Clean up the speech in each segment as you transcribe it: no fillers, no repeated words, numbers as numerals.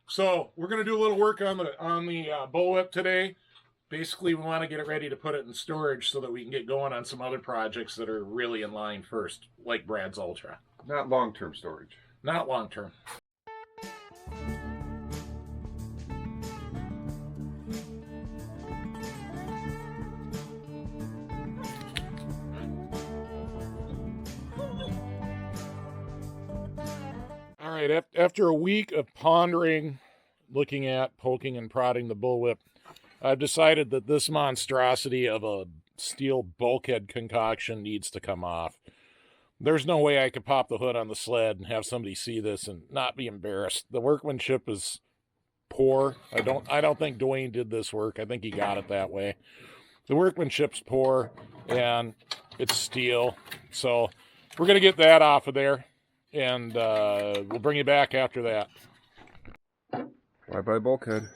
So we're going to do a little work on the Bullwhip today. Basically, we want to get it ready to put it in storage so that we can get going on some other projects that are really in line first, like Brad's Ultra. Not long-term storage. Not long-term. All right, after a week of pondering, looking at, poking and prodding the Bullwhip, I've decided that this monstrosity of a steel bulkhead concoction needs to come off. There's no way I could pop the hood on the sled and have somebody see this and not be embarrassed. The workmanship is poor. I don't think Dwayne did this work. I think he got it that way. The workmanship's poor and it's steel. So we're going to get that off of there. And we'll bring you back after that. Bye-bye, Bulkhead.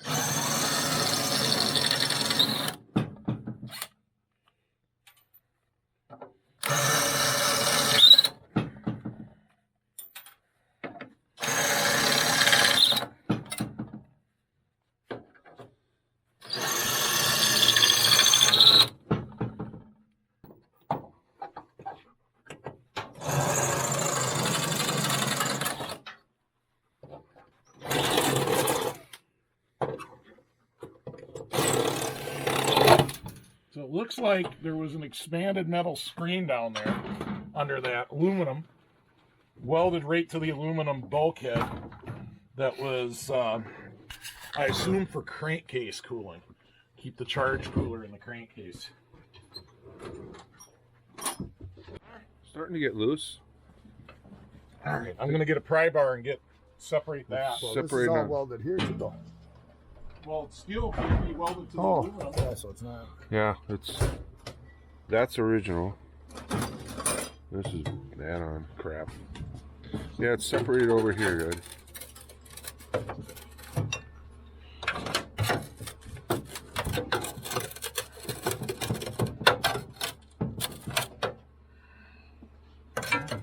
So it looks like there was an expanded metal screen down there under that aluminum, welded right to the aluminum bulkhead that was, I assume, for crankcase cooling. Keep the charge cooler in the crankcase. Starting to get loose. All right, I'm going to get a pry bar and separate that. So this is all welded here to the... Well, steel can be welded to the aluminum. Yeah, so it's not. Yeah, that's original. This is add-on crap. Yeah, it's separated over here, good.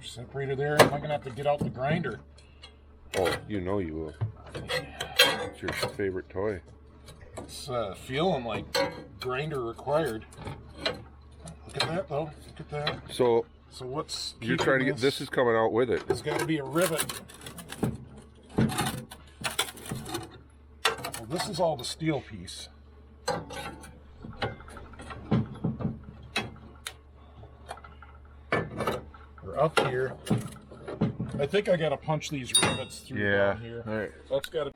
Separated there. I'm going to have to get out the grinder. Oh, you know you will. It's your favorite toy. It's feeling like grinder required. Look at that, though. Look at that. So what's you're trying to get this is coming out with it. It's got to be a rivet. Well, this is all the steel piece. We're up here. I think I got to punch these rivets through down here. All right. That's got to.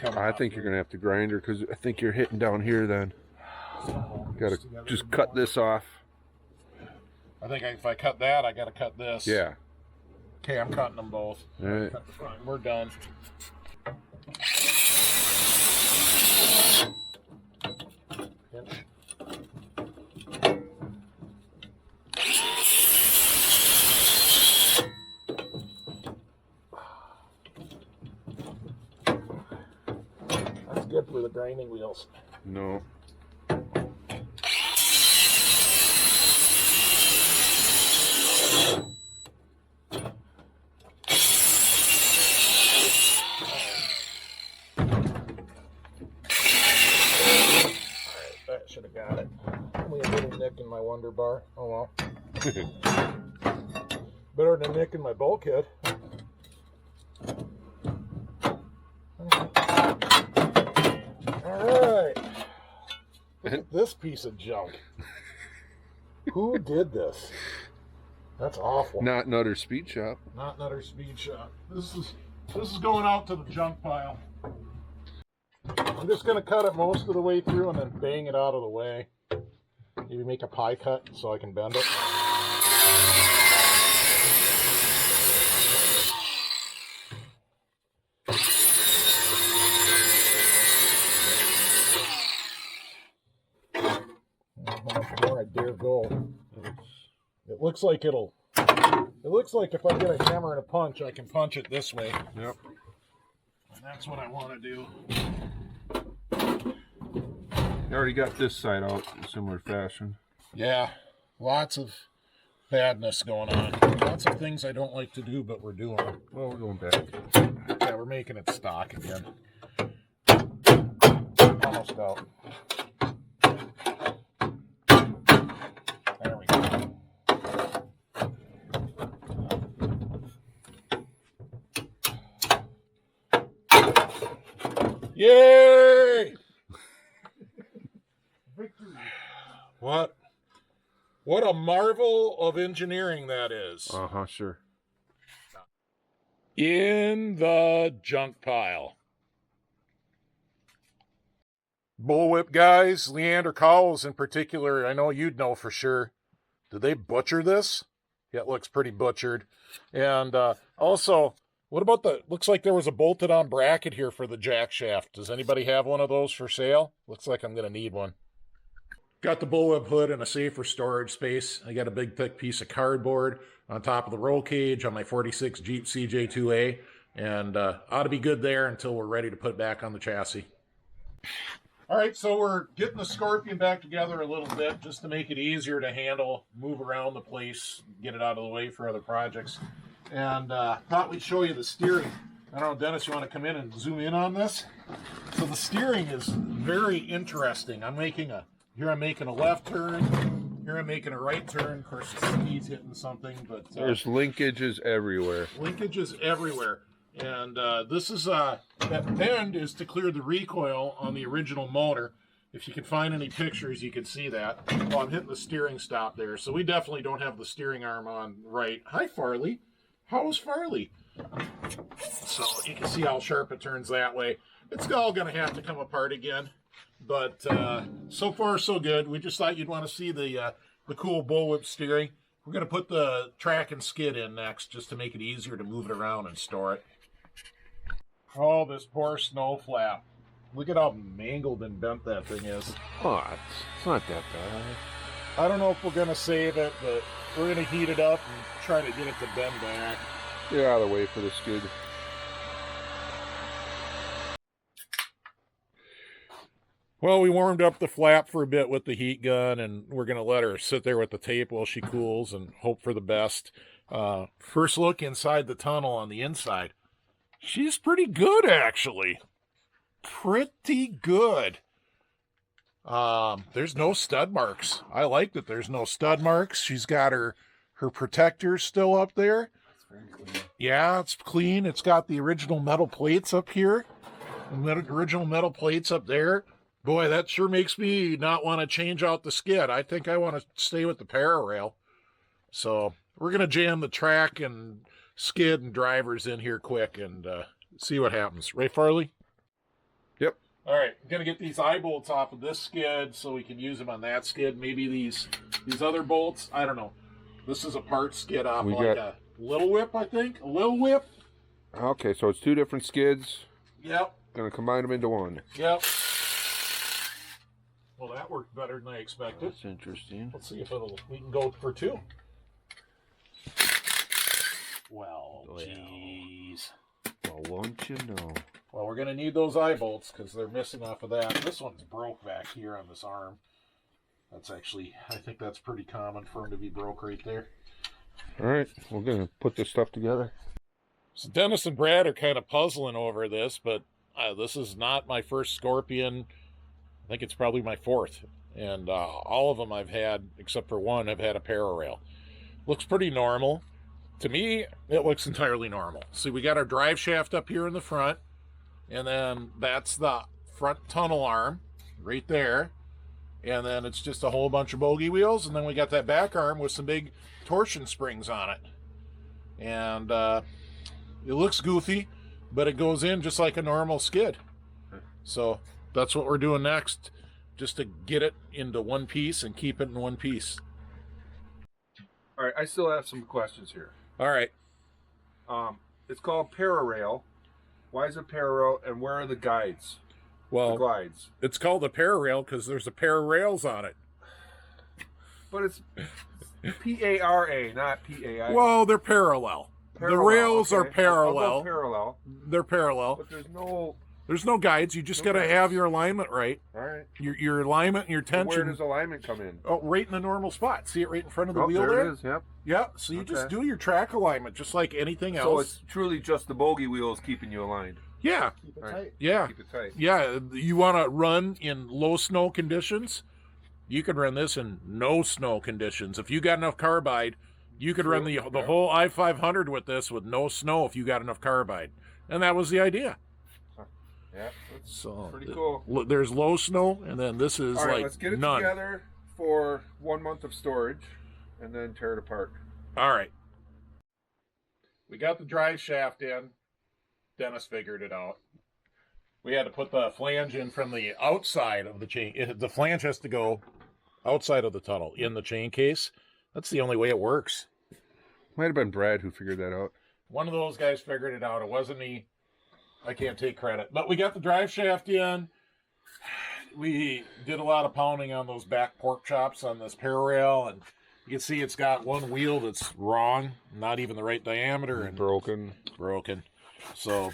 I think you're gonna have to grinder because I think you're hitting down here. Then gotta just cut this off. I think if I cut that, I gotta cut this. Yeah. Okay, I'm cutting them both. All right. Cut the front. We're done. Pinch. Good for the grinding wheels. No. That should have got it. Only a little nick in my Wonder Bar. Oh well. Better than a nick in my bulkhead. Look at this piece of junk. Who did this? That's awful. Not Nutter Speed Shop. Not Nutter Speed Shop. This is going out to the junk pile. I'm just going to cut it most of the way through and then bang it out of the way. Maybe make a pie cut so I can bend it. More I dare go. It looks like it looks like if I get a hammer and a punch, I can punch it this way. Yep. And that's what I want to do. You already got this side out in similar fashion. Yeah, lots of badness going on. Lots of things I don't like to do, but we're doing them. Well, we're going back. Yeah, we're making it stock again. Almost out. There we go. Yay! Victory. What a marvel of engineering that is. Uh-huh, sure. In the junk pile. Bullwhip guys, Leander Cowles in particular, I know you'd know for sure. Did they butcher this? Yeah, it looks pretty butchered. And also, what about looks like there was a bolted on bracket here for the jack shaft. Does anybody have one of those for sale? Looks like I'm going to need one. Got the Bullwhip hood in a safer storage space. I got a big thick piece of cardboard on top of the roll cage on my 46 Jeep CJ2A. And ought to be good there until we're ready to put it back on the chassis. All right, so we're getting the Scorpion back together a little bit just to make it easier to handle, move around the place, get it out of the way for other projects. And thought we'd show you the steering. I don't know, Dennis, you want to come in and zoom in on this? So the steering is very interesting. I'm making a left turn. Here I'm making a right turn. Of course, the ski's hitting something, but there's linkages everywhere. Linkages everywhere. And this is that bend is to clear the recoil on the original motor. If you can find any pictures, you can see that. Well, I'm hitting the steering stop there, so we definitely don't have the steering arm on right. Hi, Farley. How's Farley? So you can see how sharp it turns that way. It's all going to have to come apart again. But so far, so good. We just thought you'd want to see the cool Bullwhip steering. We're going to put the track and skid in next just to make it easier to move it around and store it. Oh, this poor snow flap. Look at how mangled and bent that thing is. Oh, it's not that bad. I don't know if we're going to save it, but we're going to heat it up and try to get it to bend back. Get out of the way for the skid. Well, we warmed up the flap for a bit with the heat gun, and we're going to let her sit there with the tape while she cools and hope for the best. First look inside the tunnel on the inside. She's pretty good, actually. Pretty good. There's no stud marks. I like that there's no stud marks. She's got her protectors still up there. It's very clean. Yeah, it's clean. It's got the original metal plates up here. The original metal plates up there. Boy, that sure makes me not want to change out the skid. I think I want to stay with the pararail. So we're going to jam the track and skid and drivers in here quick and see what happens. Right, Farley? Yep. All right, I'm going to get these eye bolts off of this skid so we can use them on that skid. Maybe these other bolts, I don't know. This is a part skid off a little whip, I think. A little whip. Okay, so it's two different skids. Yep. Gonna combine them into one. Yep. Well, that worked better than I expected. That's interesting. Let's see if we can go for two. Well, jeez. Well, won't you know? Well, we're going to need those eye bolts because they're missing off of that. This one's broke back here on this arm. That's actually, I think that's pretty common for them to be broke right there. All right, we're going to put this stuff together. So Dennis and Brad are kind of puzzling over this, but this is not my first Scorpion. I think it's probably my fourth. And all of them I've had, except for one, I've had a pararail. Looks pretty normal. To me, it looks entirely normal. See, we got our drive shaft up here in the front, and then that's the front tunnel arm right there. And then it's just a whole bunch of bogey wheels, and then we got that back arm with some big torsion springs on it. And it looks goofy, but it goes in just like a normal skid. So that's what we're doing next, just to get it into one piece and keep it in one piece. All right, I still have some questions here. All right. It's called pararail. Why is it pararail, and where are the guides? Well, the glides. It's called a pararail because there's a pair of rails on it. But it's P-A-R-A, not P-A-I. Well, they're parallel. The rails are parallel. I'll go parallel. They're parallel. But there's no There's no guides. You just got to have your alignment right. All right. Your alignment and your So tension. where does alignment come in? Oh, right in the normal spot. See it right in front of the wheel there there? it is, yep. Yeah, so you just do your track alignment just like anything else. So it's truly just the bogey wheels keeping you aligned. Yeah. Keep it Right. tight. Yeah. Keep it tight. Yeah, you want to run in low snow conditions, you can run this in no snow conditions. If you got enough carbide, you could run the whole I-500 with this with no snow if you got enough carbide. And that was the idea. Yeah, that's So pretty cool. There's low snow, and then this is All right, like let's get it none. together for 1 month of storage and then tear it apart. All right. We got the drive shaft in. Dennis figured it out. We had to put the flange in from the outside of the chain. The flange has to go outside of the tunnel in the chain case. That's the only way it works. Might have been Brad who figured that out. One of those guys figured it out. It wasn't me. I can't take credit. But we got the drive shaft in. We did a lot of pounding on those back pork chops on this pararail, and you can see it's got one wheel that's wrong, not even the right diameter, and Broken. So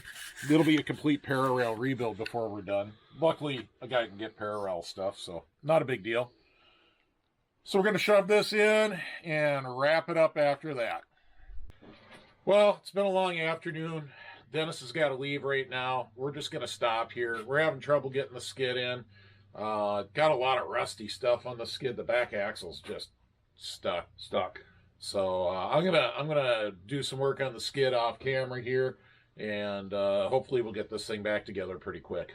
it'll be a complete pararail rebuild before we're done. Luckily, a guy can get pararail stuff, so not a big deal. So we're going to shove this in and wrap it up after that. Well, it's been a long afternoon. Dennis has got to leave right now. We're just going to stop here. We're having trouble getting the skid in. Got a lot of rusty stuff on the skid. The back axle's just stuck. So I'm gonna do some work on the skid off camera here, and hopefully we'll get this thing back together pretty quick.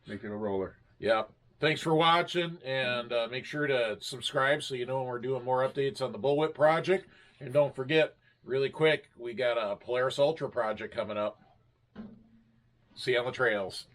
Making a roller. Yep. Thanks for watching, and make sure to subscribe so you know when we're doing more updates on the Bullwhip project. And don't forget, really quick, we got a Polaris Ultra project coming up. See you on the trails.